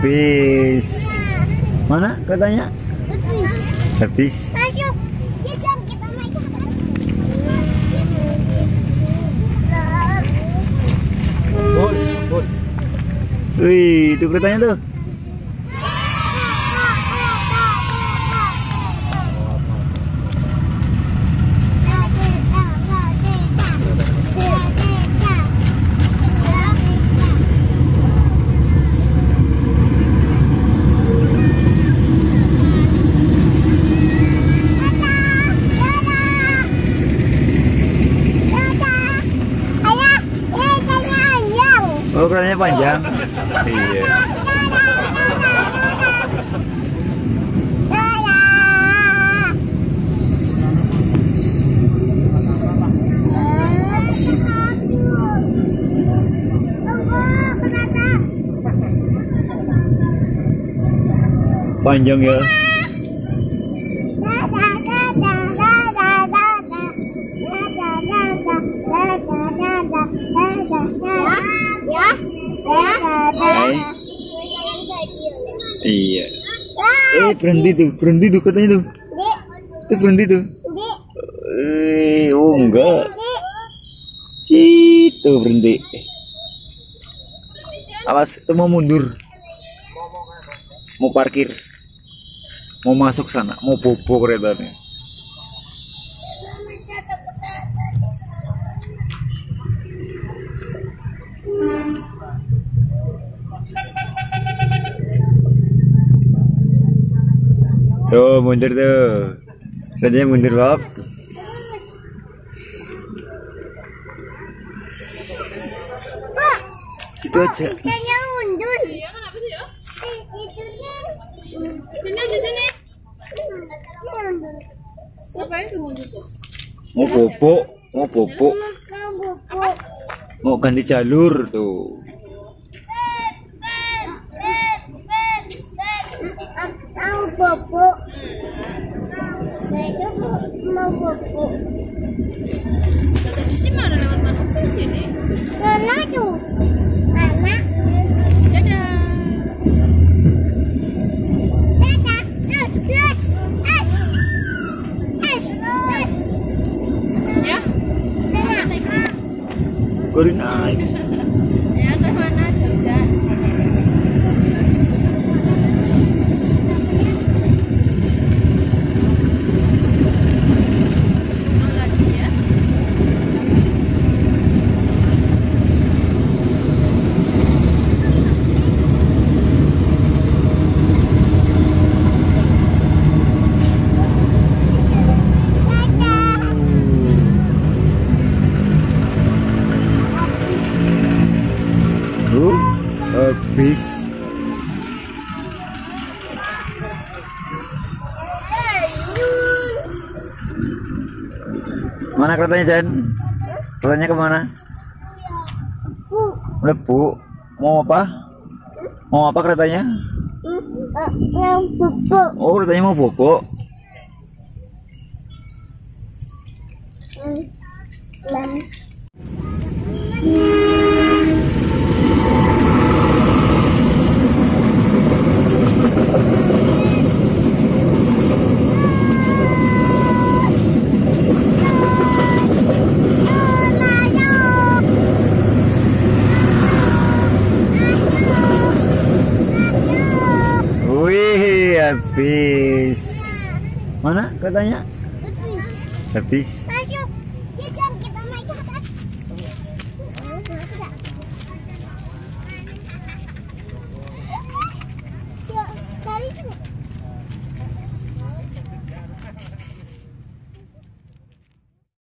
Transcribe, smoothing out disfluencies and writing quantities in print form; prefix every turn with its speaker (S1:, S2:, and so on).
S1: habis. Mana katanya? Habis.
S2: Masuk. Ya jam kita naik ke atas.
S3: Bol.
S1: Wih, itu keretanya tuh. Oh, keretanya panjang. Iya. Panjang ya. Iya. Berhenti tuh katanya tuh. Itu berhenti tuh. Oh enggak. Situ berhenti. Awas, itu mau mundur. Mau parkir. Mau masuk sana, mau bobo keretanya. Tuh mundur tuh, keretanya mundur Bob. Itu aja.
S2: Kayaknya mundur.
S4: Iya, kenapa sih ya? Sini aja sini. Ngapain tuh mundur tuh?
S1: Mau bobo. Mau ganti jalur tuh.
S2: Mau bobo. Mau bobo.
S4: Tadi sih mana lewat mana ke sini?
S2: Mana tuh? Mana?
S4: Dadah. Ya.
S1: Kurin naik.
S4: Ya ke mana juga? Lagi ya.
S1: Habis. Mana keretanya Jan? Keretanya kemana? Lebu. Mau apa? Mau apa keretanya?
S2: Mau bobo.
S1: Oh, keretanya mau bobo. Wih, habis. Mana keretanya? Habis.